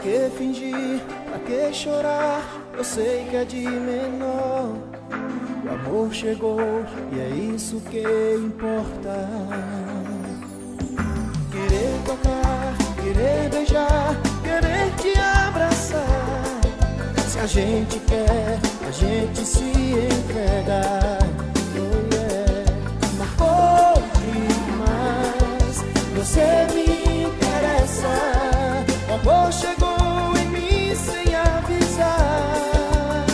que fingir? Pra que chorar? Eu sei que é de menor. O amor chegou e é isso que importa. Querer tocar, querer beijar, querer te abraçar. Se a gente quer, a gente se entrega. Oh yeah. Marcou demais, você me interessa. O amor chegou em mim sem avisar.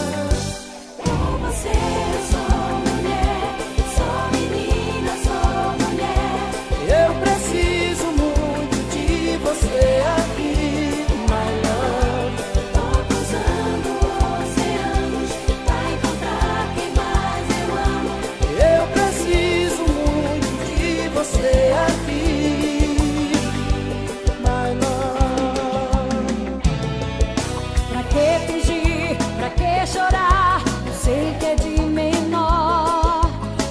Com você eu sou mulher, sou menina, sou mulher. Eu preciso muito de você aqui, my love. Tô cruzando oceanos pra encontrar quem mais eu amo. Eu preciso muito de você aqui, my love. Pra que fingir? Pra que chorar? Eu sei que é de menor.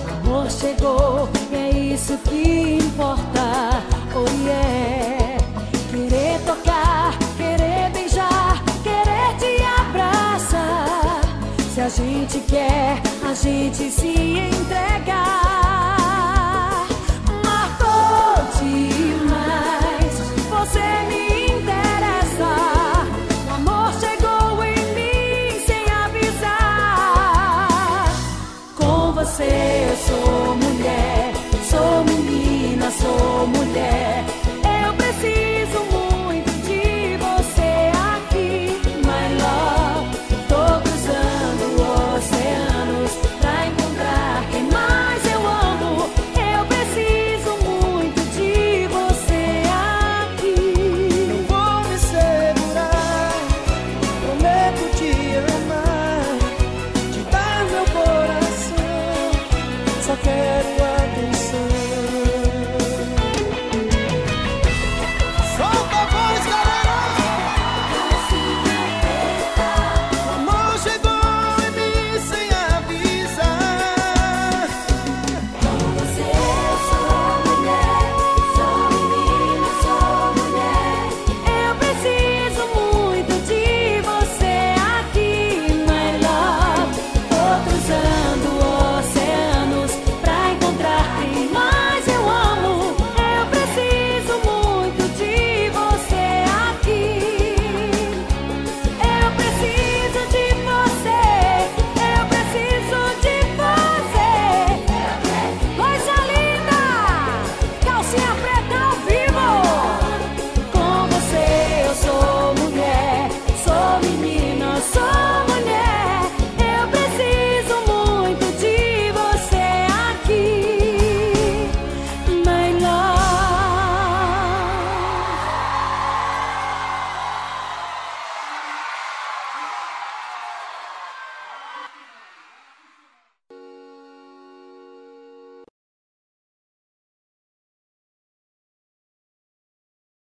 O amor chegou e é isso que importa. Oh yeah. Querer tocar, querer beijar, querer te abraçar. Se a gente quer, a gente se